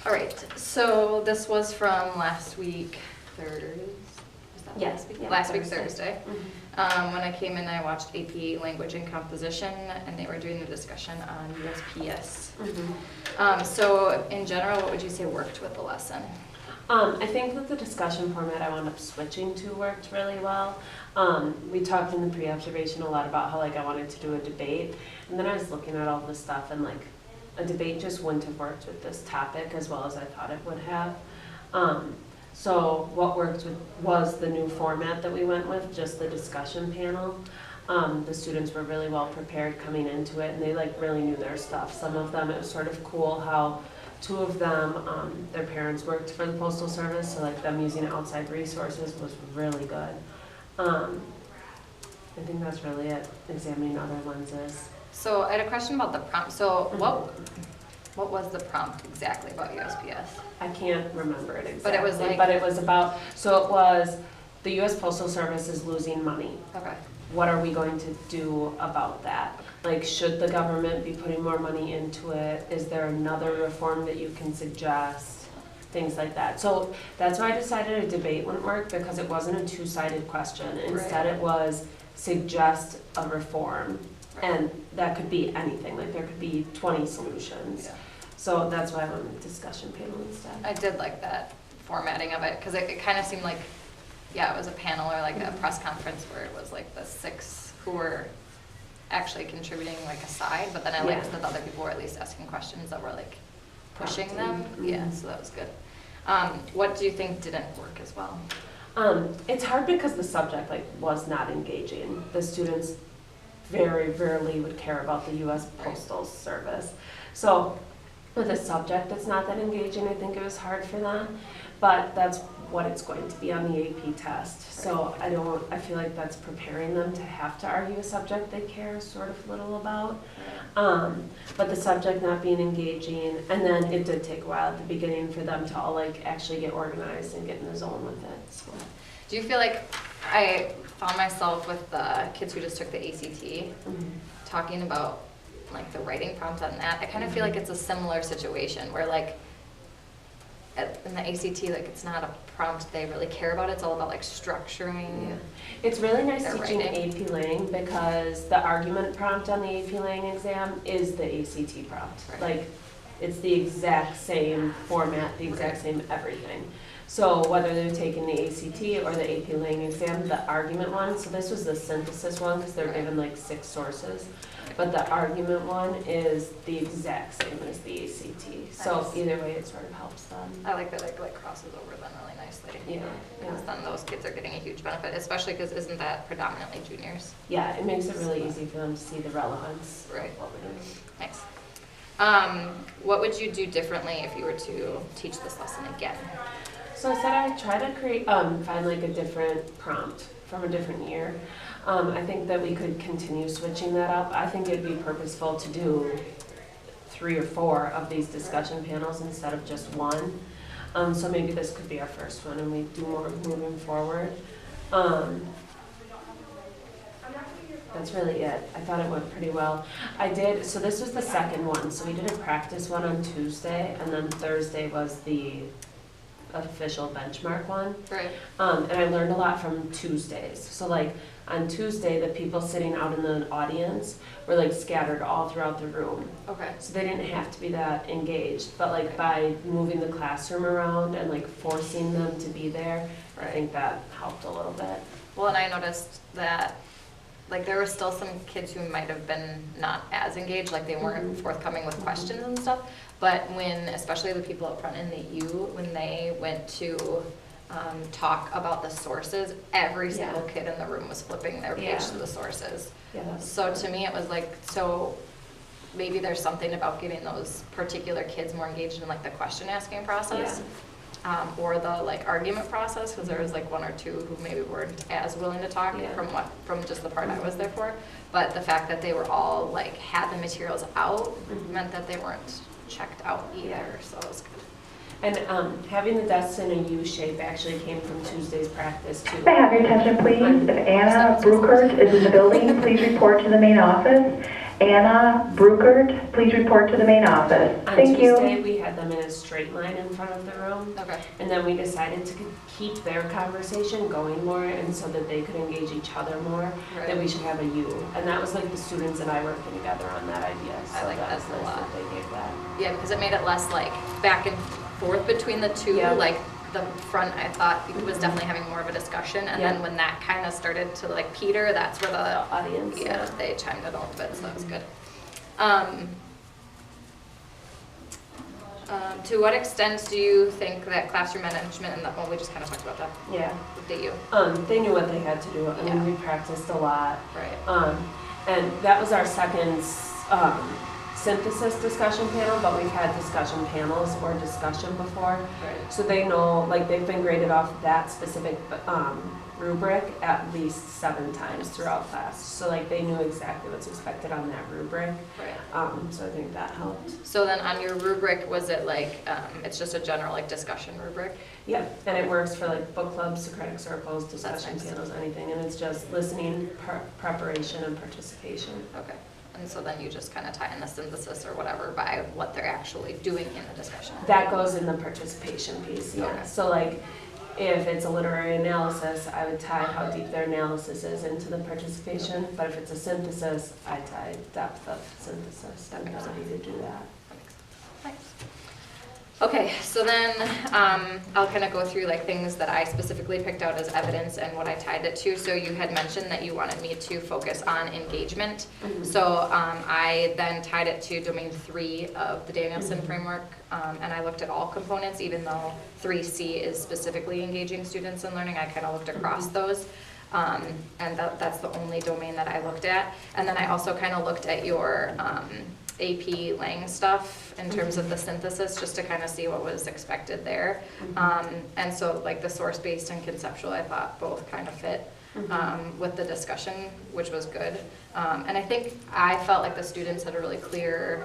All right, so this was from last week, last week Thursday. When I came in, I watched AP Language and Composition, and they were doing the discussion on USPS. So in general, what would you say worked with the lesson? I think that the discussion format I wound up switching to worked really well. We talked in the pre-observation a lot about how I wanted to do a debate, and then I was looking at all this stuff, and a debate just wouldn't have worked with this topic as well as I thought it would have. So what worked was the new format that we went with, just the discussion panel. The students were really well prepared coming into it, and they really knew their stuff. Some of them, it was sort of cool how two of them, their parents worked for the Postal Service, so them using outside resources was really good. I think that's really it, examining other lenses. So I had a question about the prompt. So what was the prompt exactly about USPS? I can't remember it exactly. But it was but it was about, so it was, the U.S. Postal Service is losing money. Okay. What are we going to do about that? Should the government be putting more money into it? Is there another reform that you can suggest? Things like that. So that's why I decided a debate wouldn't work, because it wasn't a two-sided question. Instead, it was suggest a reform. And that could be anything, there could be 20 solutions. Yeah. So that's why I went with discussion panel instead. I did like that formatting of it, because it kind of seemed like, it was a panel or a press conference where it was the 6 who were actually contributing a side, but then I liked that the other people were at least asking questions that were pushing them. Yeah, so that was good. What do you think didn't work as well? It's hard because the subject was not engaging. The students very rarely would care about the U.S. Postal Service. So with a subject that's not that engaging, I think it was hard for them. But that's what it's going to be on the AP test. So I feel like that's preparing them to have to argue a subject they care sort of little about. But the subject not being engaging, and then it did take a while at the beginning for them to all actually get organized and get in the zone with it. So. Do you feel like I found myself with the kids who just took the ACT talking about the writing prompt on that? I kind of feel like it's a similar situation where in the ACT, it's not a prompt they really care about. It's all about structuring. Yeah. It's really nice teaching writing. AP Lang, because the argument prompt on the AP Lang exam is the ACT prompt. Right. It's the exact same format, the exact same everything. So whether they're taking the ACT or the AP Lang exam, the argument one, so this was the synthesis one because they're given 6 sources, but the argument one is the exact same as the ACT. So either way, it sort of helps them. I like that it crosses over them really nicely. Yeah. Because then those kids are getting a huge benefit, especially because isn't that predominantly juniors? Yeah, it makes it really easy for them to see the relevance. Right. Of what we're doing. Nice. What would you do differently if you were to teach this lesson again? So I said I'd try to create, find a different prompt from a different year. I think that we could continue switching that up. I think it'd be purposeful to do 3 or 4 of these discussion panels instead of just one. So maybe this could be our first one and we do more moving forward. That's really it. I thought it went pretty well. So this was the second one. So we did a practice one on Tuesday, and then Thursday was the official benchmark one. Right. And I learned a lot from Tuesdays. So on Tuesday, the people sitting out in the audience were scattered all throughout the room. Okay. So they didn't have to be that engaged, but by moving the classroom around and forcing them to be there, I think that helped a little bit. Well, and I noticed that there were still some kids who might have been not as engaged, they weren't forthcoming with questions and stuff. But especially the people up front in the U, when they went to talk about the sources, every single kid in the room was flipping their page to the sources. Yeah, so to me, it was so maybe there's something about getting those particular kids more engaged in the question asking process. Or the argument process, because there was 1 or 2 who maybe weren't as willing to talk from just the part I was there for. But the fact that they were all had the materials out meant that they weren't checked out either, so it was good. And having the desks in a U shape actually came from Tuesday's practice too. May I have your attention please? If Anna Bruckert is in the building, please report to the main office. Anna Brugert, please report to the main office. On Thank you. Tuesday, we had them in a straight line in front of the room. Okay. And then we decided to keep their conversation going more, and so that they could engage each other more, Right. that we should have a you. And that was like the students and I working together on that idea. I So like that was a nice lot. that they gave that. Yeah, because it made it less like back and forth between the two. Yeah. Like the front, I thought was definitely having more of a discussion, and Yeah. then when that kind of started to like peter, that's where the Audience. yeah they chimed in a little bit, so that was good. To what extent do you think that classroom management and well, we just kind of talked about that. Yeah. Did you? They knew what they had to do. I Yeah. mean, we practiced a lot. Right. And that was our second synthesis discussion panel, but we've had discussion panels or discussion before. Right. So they know, like, they've been graded off that specific rubric at least 7 times throughout class. So, like, they knew exactly what's expected on that rubric. Right. So I think that helped. So then on your rubric, was it like, it's just a general like discussion rubric? Yeah, and it works for like book clubs, Socratic circles, discussion nice. panels, anything. And it's just listening, preparation, and participation. Okay. And so then you just kind of tie in the synthesis or whatever by what they're actually doing in the discussion. That goes in the participation piece, yeah. Okay. So like, if it's a literary analysis, I would tie how deep their analysis is into the participation. But if it's a synthesis, I tie depth of synthesis and ability to do that. Thanks. Okay, so then I'll kind of go through like things that I specifically picked out as evidence and what I tied it to. So you had mentioned that you wanted me to focus on engagement. Mm-hmm. So I then tied it to domain 3 of the Danielson framework, and I looked at all components, even though 3C is specifically engaging students in learning. I kind of looked across those. And that's the only domain that I looked at. And then I also kind of looked at your AP Lang stuff in terms of the synthesis, just to kind of see what was expected there. And so like the source-based and conceptual, I thought both kind of fit with the discussion, which was good. And I felt like the students had a really clear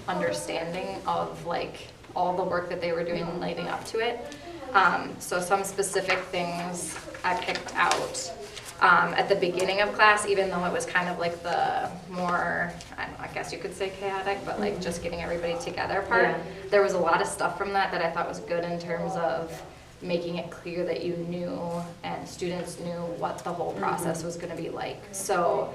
understanding of like all the work that they were doing leading up to it. So some specific things I picked out. At the beginning of class, even though it was kind of like the more, I guess you could say chaotic, but like just getting everybody together part, Yeah. there was a lot of stuff from that I thought was good in terms of making it clear that you knew and students knew what the whole process was going to be like. So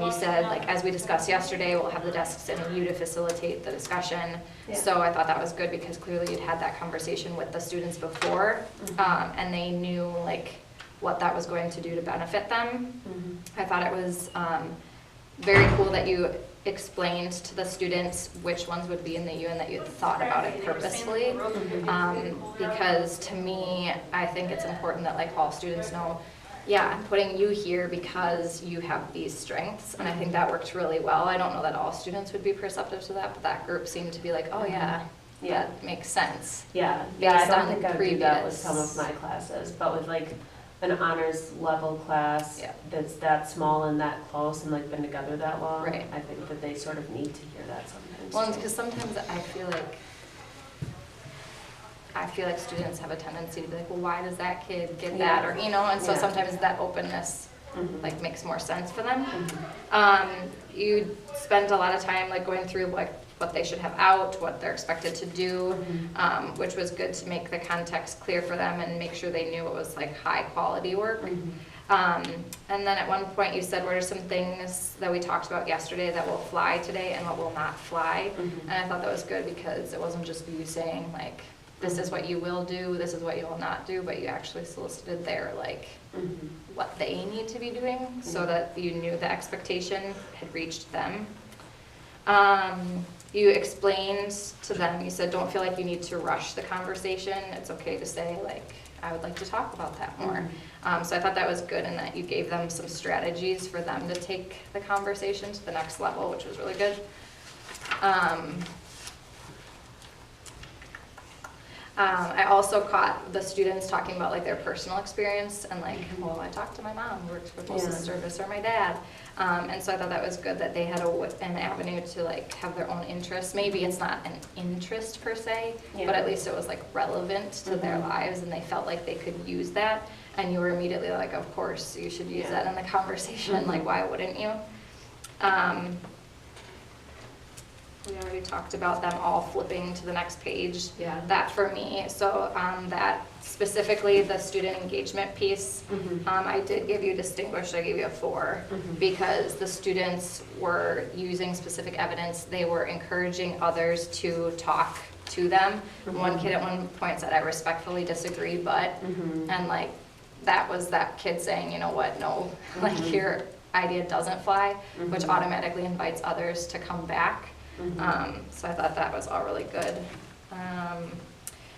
you said, like, as we discussed yesterday, we'll have the desks in you to facilitate the discussion. Yeah. So I thought that was good because clearly you'd had that conversation with the students before, and they knew like what that was going to do to benefit them. I thought it was very cool that you explained to the students which ones would be in the U and that you thought about it purposefully. Because to me, I think it's important that like all students know, yeah, I'm putting you here because you have these strengths, and I think that worked really well. I don't know that all students would be perceptive to that, but that group seemed to be like, oh yeah, that makes sense. Yeah, I Based don't on think I would do that with previous- some of my classes, but with like an honors level class Yeah. that's that small and that close and like been together that long, Right. I think that they sort of need to hear that sometimes. Well, too. because sometimes I feel like students have a tendency to be like, well, why does that kid get that? Or, you know, and so Yeah. sometimes that openness like makes more sense for them. Mhm. You spent a lot of time like going through like what they should have out, what they're expected to do, which was good to make the context clear for them and make sure they knew it was like high quality work. And then at one point you said, what are some things that we talked about yesterday that will fly today and what will not fly? And I thought that was good because it wasn't just you saying like, this is what you will do, this is what you will not do, but you actually solicited their like what they need to be doing so that you knew the expectation had reached them. You explained to them, you said, don't feel like you need to rush the conversation. It's okay to say like, I would like to talk about that more. So I thought that was good in that you gave them some strategies for them to take the conversation to the next level, which was really good. I also caught the students talking about like their personal experience and like, well, I talked to my mom who works for postal service or my dad. And so I thought that was good that they had an avenue to like have their own interests. Maybe it's not an interest per se, but at least it was like relevant to their lives and they felt like they could use that. And you were immediately like, of course, you should use that in the conversation. Like, why wouldn't you? we talked about them all flipping to the next page. Yeah. That for me, so that specifically the student engagement piece, I did give you distinguished, I gave you a 4, because the students were using specific evidence, they were encouraging others to talk to them. One kid at one point said, I respectfully disagree, but, and like, that was that kid saying, you know what, no, like your idea doesn't fly, which automatically invites others to come back. So I thought that was all really good.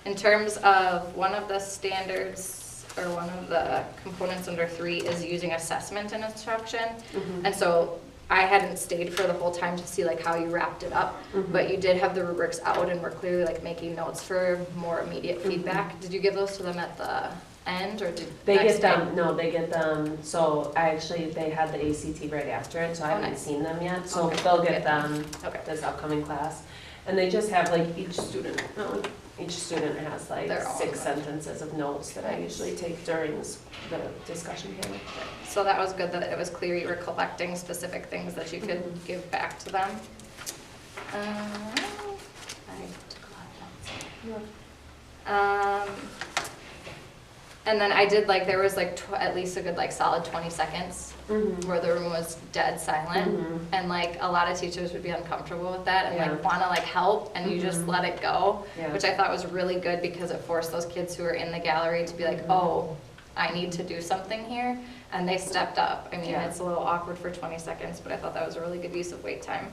In terms of one of the standards, or one of the components under 3 is using assessment in instruction. And so I hadn't stayed for the whole time to see like how you wrapped it up, but you did have the rubrics out and were clearly like making notes for more immediate feedback. Did you give those to them at the end, or did They next get them, time? no, they get them, so they had the ACT right after it, so I haven't nice. seen them yet. So Okay. they'll get them Okay. this upcoming class. And they just have like each student has like Their own 6 bunch. sentences of notes that I usually take during the discussion panel. So that was good that it was clear you were collecting specific things that you could give back to them. I took a lot of notes. And then I did like, there was like at least a good like solid 20 seconds where the room was dead silent. And like a lot of teachers would be uncomfortable with that and like want to like help, and you just let it go, which I thought was really good because it forced those kids who were in the gallery to be like, oh, I need to do something here. And they stepped up. I mean, it's a little awkward for 20 seconds, but I thought that was a really good use of wait time.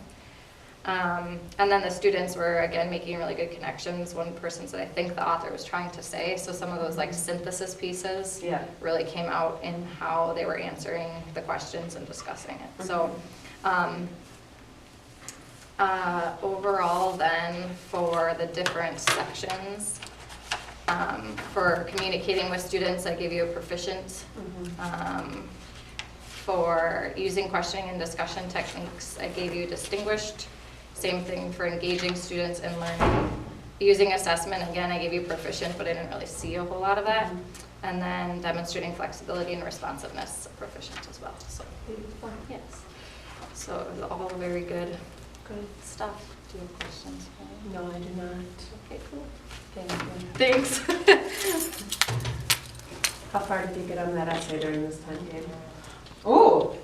And then the students were, again, making really good connections. One person said, I think the author was trying to say, so some of those like synthesis pieces really came out in how they were answering the questions and discussing it. So overall then, for the different sections, for communicating with students, I gave you a proficient. For using questioning and discussion techniques, I gave you distinguished. Same thing for engaging students in learning. Using assessment, again, I gave you proficient, but I didn't really see a whole lot of that. And then demonstrating flexibility and responsiveness, proficient as well. So, yes. So it was all very good stuff. Do you have questions? No, I do not. Okay, cool. Thank you. Thanks. How far did you get on that essay during this time, Gabe? Oh,